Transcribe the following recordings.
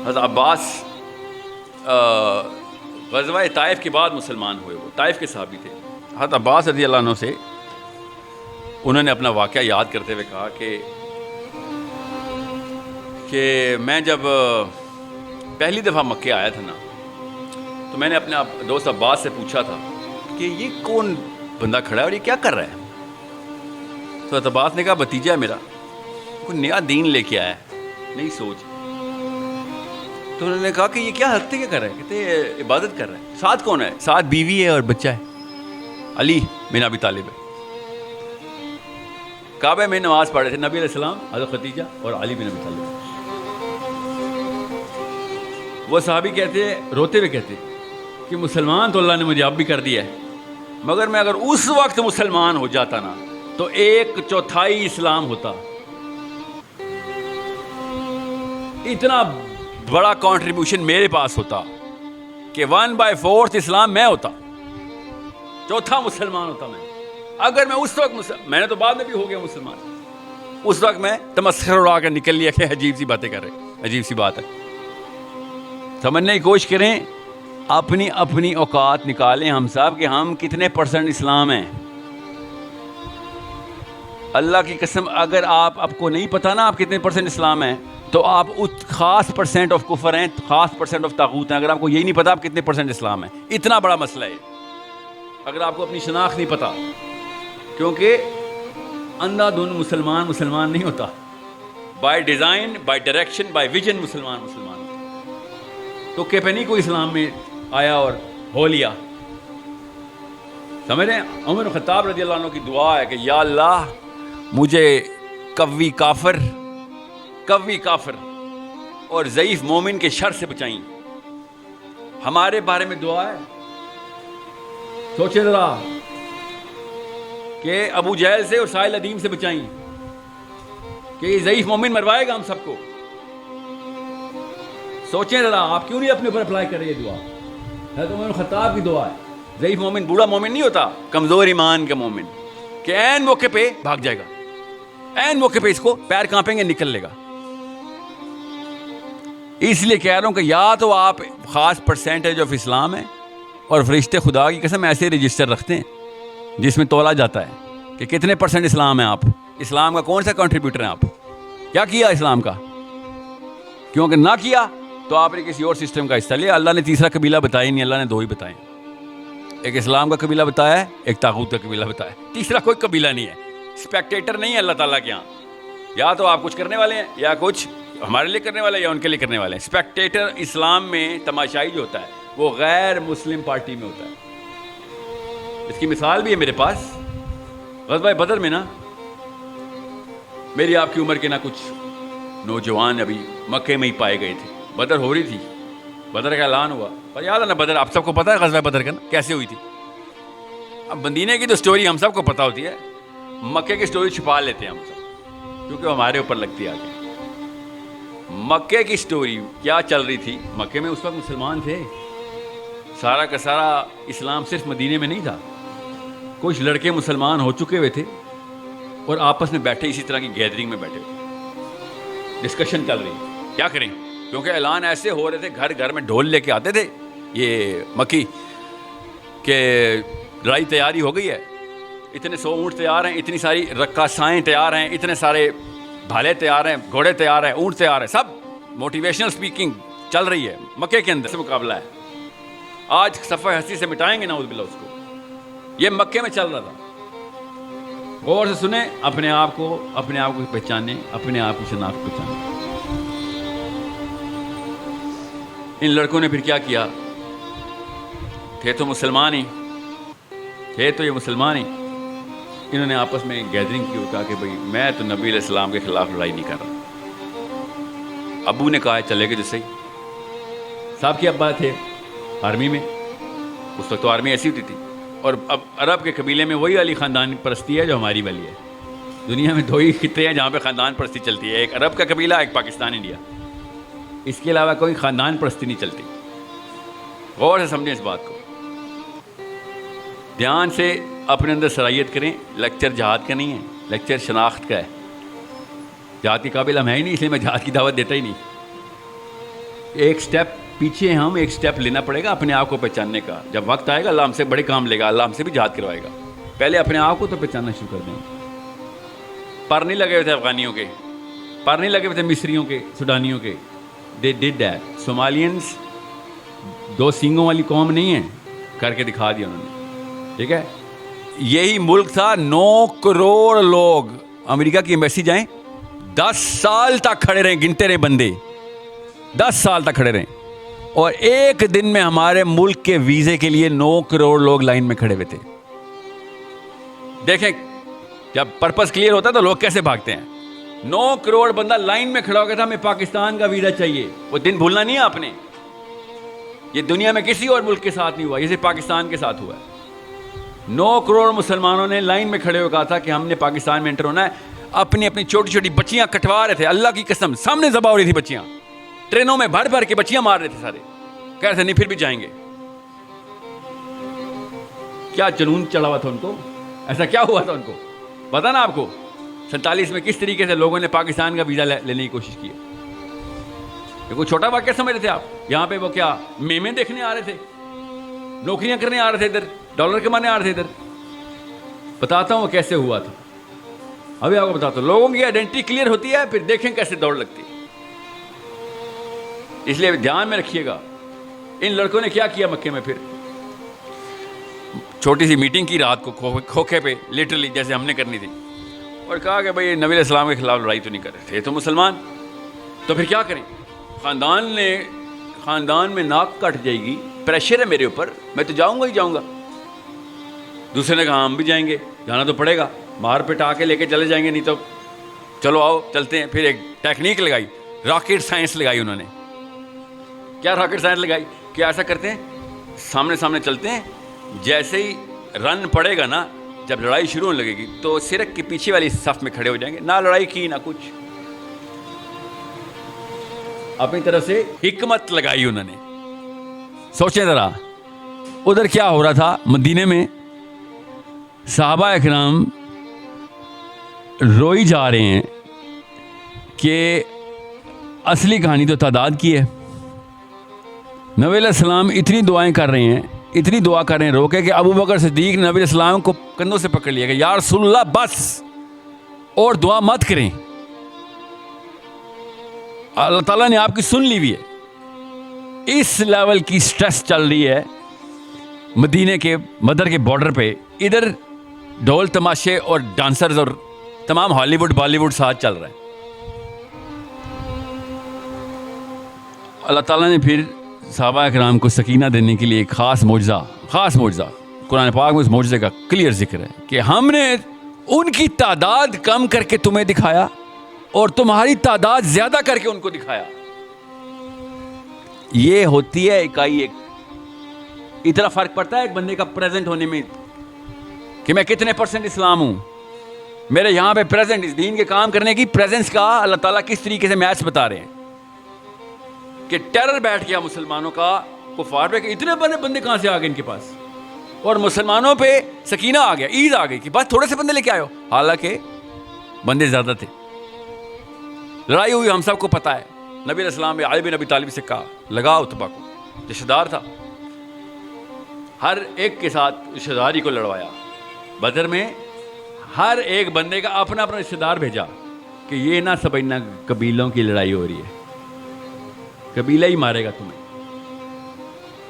حضرت عباس غزوہ طائف کے بعد مسلمان ہوئے، وہ طائف کے صحابی تھے۔ حضرت عباس رضی اللہ عنہ سے انہوں نے اپنا واقعہ یاد کرتے ہوئے کہا کہ میں جب پہلی دفعہ مکے آیا تھا نا، تو میں نے اپنے دوست عباس سے پوچھا تھا کہ یہ کون بندہ کھڑا ہے اور یہ کیا کر رہا ہے؟ تو حضرت عباس نے کہا بھتیجا ہے میرا، کوئی نیا دین لے کے آیا ہے، نئی سوچ۔ تو انہوں نے کہا کہ یہ کیا حرکتیں کیا کر رہا ہے؟ کہتے عبادت کر رہا ہے۔ ساتھ کون ہے؟ ساتھ بیوی ہے اور بچہ ہے، علی بن ابی طالب ہے۔ کعبہ میں نماز پڑھ رہے تھے نبی علیہ السلام، حضرت خدیجہ اور علی بن ابی طالب۔ وہ صحابی کہتے روتے ہوئے کہتے کہ مسلمان تو اللہ نے مجھے اب بھی کر دیا ہے، مگر میں اگر اس وقت مسلمان ہو جاتا نا تو 1/4 اسلام ہوتا۔ اتنا بڑا کنٹریبیوشن میرے پاس ہوتا کہ 1/4 اسلام میں ہوتا، چوتھا مسلمان ہوتا میں۔ اگر میں اس وقت میں نے تو بعد میں بھی ہو گیا مسلمان، اس وقت میں تمسخر اڑا کر نکل لیا کہ عجیب سی باتیں کر رہے، عجیب سی بات ہے۔ سمجھنے کی کوشش کریں، اپنی اپنی اوقات نکالیں ہم صاحب کہ ہم کتنے % اسلام ہیں۔ اللہ کی قسم اگر آپ کو نہیں پتا نا آپ کتنے % اسلام ہیں تو آپ خاص % آف کفر ہیں، خاص % آف طاغوت ہیں۔ اگر آپ کو یہی نہیں پتا آپ کتنے % اسلام ہیں، اتنا بڑا مسئلہ ہے اگر آپ کو اپنی شناخت نہیں پتا، کیونکہ اندھا دھند مسلمان نہیں ہوتا، by design, by direction, by vision مسلمان ہوتا۔ تو کہ پہ نہیں کوئی اسلام میں آیا اور ہو لیا۔ سمجھ رہے ہیں؟ عمر بن خطاب رضی اللہ عنہ کی دعا ہے کہ یا اللہ مجھے قوی کافر اور ضعیف مومن کے شر سے بچائیں۔ ہمارے بارے میں دعا ہے، سوچے ذرا کہ ابو جہل سے اور سائل ادیم سے بچائیں کہ یہ ضعیف مومن مروائے گا ہم سب کو۔ سوچیں ذرا، آپ کیوں نہیں اپنے اوپر اپلائی کر رہے یہ دعا؟ حضرت عمر بن خطاب کی دعا ہے۔ ضعیف مومن بوڑھا مومن نہیں ہوتا، کمزور ایمان کا مومن کہ عین موقع پہ بھاگ جائے گا، عین موقع پہ اس کو پیر کانپیں گے نکل لے گا۔ اس لیے کہہ رہا ہوں کہ یا تو آپ خاص % آف اسلام ہیں اور فرشتے خدا کی قسم ایسے رجسٹر رکھتے ہیں جس میں تولا جاتا ہے کہ کتنے % اسلام ہیں آپ، اسلام کا کون سا کنٹریبیوٹر ہیں آپ، کیا کیا اسلام کا۔ کیونکہ نہ کیا تو آپ نے کسی اور سسٹم کا حصہ لیا۔ اللہ نے تیسرا قبیلہ بتایا نہیں، اللہ نے 2 ہی بتائے، ایک اسلام کا قبیلہ بتایا ہے، ایک طاغوت کا قبیلہ بتایا ہے، تیسرا کوئی قبیلہ نہیں ہے۔ اسپیکٹیٹر نہیں ہے اللہ تعالیٰ کے یہاں، یا تو آپ کچھ کرنے والے ہیں یا کچھ ہمارے لیے کرنے والے ہیں یا ان کے لیے کرنے والے ہیں۔ اسپیکٹیٹر اسلام میں تماشائی جو ہوتا ہے وہ غیر مسلم پارٹی میں ہوتا ہے۔ اس کی مثال بھی ہے میرے پاس۔ غزوہ بدر میں نا میری آپ کی عمر کے نہ کچھ نوجوان ابھی مکے میں ہی پائے گئے تھے، بدر ہو رہی تھی، بدر کا اعلان ہوا، پر یاد ہے نا بدر آپ سب کو پتا ہے غزوہ بدر کا نا کیسے ہوئی تھی۔ اب مدینے کی تو سٹوری ہم سب کو پتا ہوتی ہے، مکے کی سٹوری چھپا لیتے ہیں ہم سب کیونکہ ہمارے اوپر لگتی ہے آگے۔ مکے کی سٹوری کیا چل رہی تھی؟ مکے میں اس وقت مسلمان تھے، سارا کا سارا اسلام صرف مدینے میں نہیں تھا، کچھ لڑکے مسلمان ہو چکے ہوئے تھے اور آپس میں بیٹھے اسی طرح کی گیدرنگ میں بیٹھے ہوئے، ڈسکشن چل رہی کیا کریں، کیونکہ اعلان ایسے ہو رہے تھے، گھر گھر میں ڈھول لے کے آتے تھے یہ مکی کہ لڑائی تیاری ہو گئی ہے، اتنے 100 اونٹ تیار ہیں، اتنی ساری رقاصائیں تیار ہیں، اتنے سارے بھالے تیار ہیں، گھوڑے تیار ہیں، اونٹ تیار ہیں، سب موٹیویشنل سپیکنگ چل رہی ہے مکے کے اندر سے مقابلہ ہے۔ آج صفحہ ہستی سے مٹائیں گے نعوذ باللہ اس کو، یہ مکے میں چل رہا تھا۔ غور سے سنیں، اپنے آپ کو پہچانیں، اپنے آپ کی شناخت پہچانیں۔ ان لڑکوں نے پھر کیا کیا؟ تھے تو مسلمان ہی، تھے تو یہ مسلمان ہی، انہوں نے آپس میں گیدرنگ کی اور کہا کہ بھئی میں تو نبی علیہ السلام کے خلاف لڑائی نہیں کر رہا۔ ابو نے کہا چلے گے جو صحیح۔ صاحب کے ابا تھے آرمی میں، اس وقت تو آرمی ایسی ہوتی تھی، اور اب عرب کے قبیلے میں وہی والی خاندان پرستی ہے جو ہماری والی ہے۔ دنیا میں 2 ہی خطے ہیں جہاں پہ خاندان پرستی چلتی ہے، ایک عرب کا قبیلہ، ایک پاکستان انڈیا، اس کے علاوہ کوئی خاندان پرستی نہیں چلتی۔ غور سے سمجھیں اس بات کو، دھیان سے اپنے اندر صلاحیت کریں۔ لیکچر جہاد کا نہیں ہے، لیکچر شناخت کا ہے۔ جہاد کے قابل ہم ہیں ہی نہیں، اس لیے میں جہاد کی دعوت دیتا ہی نہیں۔ ایک سٹیپ پیچھے ہم ایک سٹیپ لینا پڑے گا اپنے آپ کو پہچاننے کا. جب وقت آئے گا اللہ ہم سے بڑے کام لے گا, اللہ ہم سے بھی جہاد کروائے گا. پہلے اپنے آپ کو تو پہچاننا شروع کر دیں. پر نہیں لگے ہوئے تھے افغانیوں کے, پر نہیں لگے ہوئے تھے مصریوں کے, سوڈانیوں کے. دے ڈڈ دیٹ. صومالینس دو سینگوں والی قوم نہیں ہے, کر کے دکھا دیا انہوں نے. ٹھیک ہے, یہی ملک تھا 9 کروڑ لوگ. امریکہ کی ایمبیسی جائیں, 10 سال تک کھڑے رہیں, گنتے رہے بندے, 10 سال تک کھڑے رہیں. اور ایک دن میں ہمارے ملک کے ویزے کے لیے 9 کروڑ لوگ لائن میں کھڑے ہوئے تھے. دیکھیں جب پرپس کلیئر ہوتا ہے تو لوگ کیسے بھاگتے ہیں. 9 کروڑ بندہ لائن میں کھڑا ہو گیا تھا, ہمیں پاکستان کا ویزا چاہیے. وہ دن بھولنا نہیں ہے آپ نے. یہ دنیا میں کسی اور ملک کے ساتھ نہیں ہوا, یہ صرف پاکستان کے ساتھ ہوا ہے. 9 کروڑ مسلمانوں نے لائن میں کھڑے ہو کہا تھا کہ ہم نے پاکستان میں انٹر ہونا ہے. اپنی اپنی چھوٹی چھوٹی بچیاں کٹوا رہے تھے, اللہ کی قسم سامنے ذبح ہو رہی تھی بچیاں. ٹرینوں میں بھر بھر کے بچیاں مار رہے تھے سارے. کہہ رہے تھے نہیں پھر بھی جائیں گے. کیا جنون چڑھا ہوا تھا ان کو, ایسا کیا ہوا تھا ان کو پتا نا آپ کو. 47 میں کس طریقے سے لوگوں نے پاکستان کا ویزا لینے کی کوشش کی. کوئی چھوٹا واقعہ سمجھ رہے تھے آپ. یہاں پہ وہ کیا میمیں دیکھنے آ رہے تھے, نوکریاں کرنے آ رہے تھے, ادھر ڈالر کمانے آ رہے تھے. ادھر بتاتا ہوں وہ کیسے ہوا تھا. ابھی آپ کو بتاتا ہوں. لوگوں کی آئیڈینٹی کلیئر ہوتی ہے, پھر دیکھیں کیسے دوڑ لگتی ہے. اس لیے دھیان میں رکھیے گا. ان لڑکوں نے کیا کیا مکے میں, پھر چھوٹی سی میٹنگ کی رات کو کھوکھے پہ, لٹرلی جیسے ہم نے کرنی تھی, اور کہا کہ بھائی نبی علیہ السلام کے خلاف لڑائی تو نہیں کر رہے تھے تو مسلمان, تو پھر کیا کریں. خاندان میں ناک کٹ جائے گی, پریشر ہے میرے اوپر, میں تو جاؤں گا ہی جاؤں گا. دوسرے نے کہا ہم بھی جائیں گے, جانا تو پڑے گا, مار پٹا کے لے کے چلے جائیں گے, نہیں تو چلو آؤ چلتے ہیں. پھر ایک ٹیکنیک لگائی, راکٹ سائنس لگائی انہوں نے. کیا راکٹ سائنس لگائی, کیا ایسا کرتے ہیں سامنے سامنے چلتے ہیں, جیسے ہی رن پڑے گا نا, جب لڑائی شروع ہونے لگے گی تو سرک کے پیچھے والی صف میں کھڑے ہو جائیں گے. نہ لڑائی کی نہ کچھ, اپنی طرف سے حکمت لگائی انہوں نے. سوچیں ذرا ادھر کیا ہو رہا تھا. مدینے میں صحابہ اکرام روئی جا رہے ہیں کہ اصلی کہانی تو تعداد کی ہے. نبی علیہ السلام اتنی دعائیں کر رہے ہیں, اتنی دعا کر رہے ہیں, روکے کہ ابو بکر صدیق نے نبی علیہ السلام کو کندھوں سے پکڑ لیا کہ یا رسول اللہ بس اور دعا مت کریں, اللہ تعالیٰ نے آپ کی سن لی ہوئی ہے. اس لیول کی سٹریس چل رہی ہے مدینے کے مدر کے بارڈر پہ. ادھر ڈھول تماشے اور ڈانسرز اور تمام ہالی ووڈ بالی ووڈ ساتھ چل رہا ہے. اللہ تعالیٰ نے پھر صحابہ اکرام کو سکینہ دینے کے لیے ایک خاص معجزہ قرآن پاک میں اس معجزے کا کلیئر ذکر ہے کہ ہم نے ان کی تعداد کم کر کے تمہیں دکھایا اور تمہاری تعداد زیادہ کر کے ان کو دکھایا. یہ ہوتی ہے اکائی ایک. اتنا فرق پڑتا ہے ایک بندے کا پریزنٹ ہونے میں کہ میں کتنے % اسلام ہوں. میرے یہاں پہ پریزنٹ اس دین کے کام کرنے کی پریزنس کا اللہ تعالیٰ کس طریقے سے میچ بتا رہے ہیں کہ ٹیرر بیٹھ گیا مسلمانوں کا کفار پہ کہ اتنے بڑے بندے کہاں سے آ گئے ان کے پاس, اور مسلمانوں پہ سکینہ آ گیا, عید آ گئی کہ بس تھوڑے سے بندے لے کے آئے ہو, حالانکہ بندے زیادہ تھے. لڑائی ہوئی ہم سب کو پتا ہے. نبی علیہ السلام نے علی بن ابی طالب سے کہا لگا اتبا کو, رشتہ دار تھا, ہر ایک کے ساتھ رشتہ داری کو لڑوایا. بدر میں ہر ایک بندے کا اپنا اپنا رشتہ دار بھیجا کہ یہ نہ سمجھنا قبیلوں کی لڑائی ہو رہی ہے, قبیلہ ہی مارے گا تمہیں.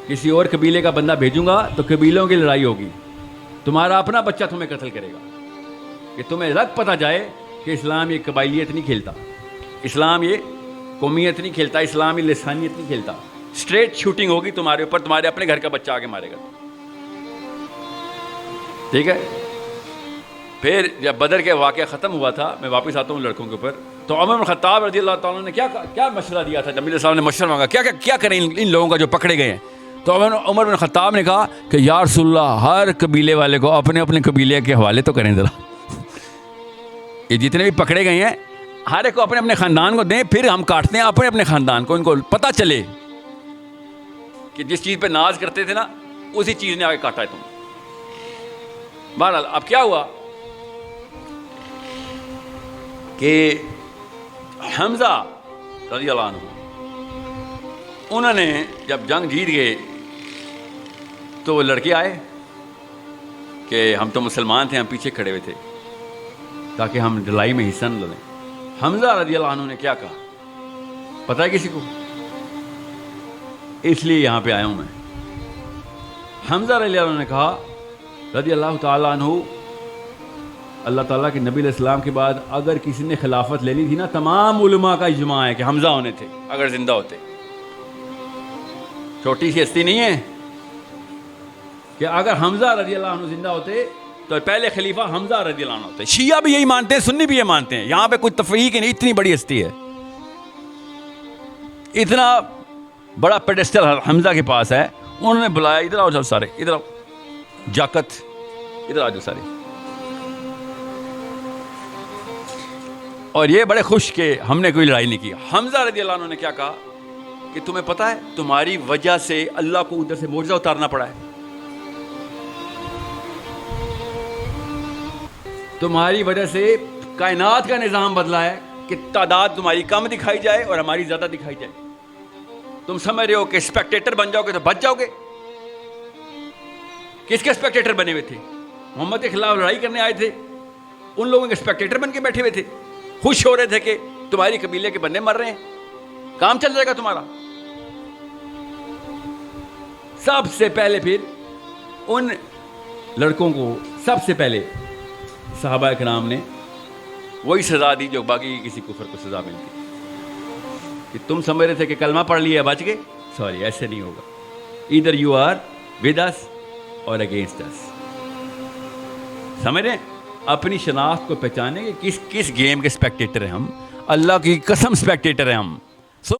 کسی اور قبیلے کا بندہ بھیجوں گا تو قبیلوں کی لڑائی ہوگی, تمہارا اپنا بچہ تمہیں قتل کرے گا. کہ تمہیں رگ پتہ جائے کہ اسلام یہ قبائلیت نہیں کھیلتا, اسلام یہ قومیت نہیں کھیلتا, اسلام یہ لسانیت نہیں کھیلتا. اسٹریٹ شوٹنگ ہوگی تمہارے اوپر, تمہارے اپنے گھر کا بچہ آگے مارے گا. ٹھیک ہے. پھر جب بدر کے واقعہ ختم ہوا تھا, میں واپس آتا ہوں لڑکوں کے اوپر, تو عمر بن خطاب رضی اللہ تعالیٰ نے کیا مشورہ دیا تھا. نبی علیہ السلام نے مشورہ مانگا کیا کریں ان لوگوں کا جو پکڑے گئے ہیں. تو عمر بن خطاب نے کہا کہ یا رسول اللہ ہر قبیلے والے کو اپنے اپنے قبیلے کے حوالے تو کریں ذرا. یہ جتنے بھی پکڑے گئے ہیں ہر ایک کو اپنے اپنے خاندان کو دیں, پھر ہم کاٹتے ہیں اپنے اپنے خاندان کو. ان کو پتہ چلے کہ جس چیز پہ ناز کرتے تھے نا اسی چیز نے آگے کاٹا ہے تم. بہرحال اب کیا ہوا کہ حمزہ رضی اللہ عنہ انہوں نے جب جنگ جیت گئے تو وہ لڑکے آئے کہ ہم تو مسلمان تھے, ہم پیچھے کھڑے ہوئے تھے تاکہ ہم لڑائی میں حصہ نہ لیں. حمزہ رضی اللہ عنہ نے کیا کہا پتہ ہے کسی کو؟ اس لیے یہاں پہ آیا ہوں میں. حمزہ رضی اللہ عنہ نے کہا رضی اللہ تعالیٰ عنہ, اللہ تعالیٰ کے نبی علیہ السلام کے بعد اگر کسی نے خلافت لینی تھی نا, تمام علماء کا اجماع ہے کہ حمزہ ہونے تھے اگر زندہ ہوتے. چھوٹی سی ہستی نہیں ہے کہ اگر حمزہ رضی اللہ عنہ زندہ ہوتے تو پہلے خلیفہ حمزہ رضی اللہ عنہ ہوتے. شیعہ بھی یہی مانتے ہیں, سنی بھی یہ مانتے ہیں, یہاں پہ کوئی تفریق نہیں. اتنی بڑی ہستی ہے, اتنا بڑا پیڈسٹل حمزہ کے پاس ہے. انہوں نے بلایا, ادھر آؤ جب سارے, ادھر آؤ جاکت, ادھر آ جاؤ سارے. اور یہ بڑے خوش کہ ہم نے کوئی لڑائی نہیں کی. حمزہ رضی اللہ عنہ نے کیا کہا کہ تمہیں پتہ ہے تمہاری وجہ سے اللہ کو ادھر سے معجزہ اتارنا پڑا ہے, تمہاری وجہ سے کائنات کا نظام بدلا ہے کہ تعداد تمہاری کم دکھائی جائے اور ہماری زیادہ دکھائی جائے. تم سمجھ رہے ہو کہ اسپیکٹیٹر بن جاؤ گے تو بچ جاؤ گے. کس کے اسپیکٹیٹر بنے ہوئے تھے؟ محمد کے خلاف لڑائی کرنے آئے تھے, ان لوگوں کے اسپیکٹیٹر بن کے بیٹھے ہوئے تھے, خوش ہو رہے تھے کہ تمہاری قبیلے کے بندے مر رہے ہیں, کام چل جائے گا تمہارا. سب سے پہلے پھر ان لڑکوں کو سب سے پہلے صحابہ کرام نے وہی سزا دی جو باقی کسی کفر کو سزا ملتی کہ تم سمجھ رہے تھے کہ کلمہ پڑھ لیا بچ گئے. سوری, ایسے نہیں ہوگا. ادھر یو آر ود اس اور اگینسٹ اس. سمجھ رہے ہیں؟ اپنی شناخت کو پہچانے کہ کس گیم کے اسپیکٹیٹر ہیں ہم. اللہ کی قسم اسپیکٹیٹر ہیں ہم.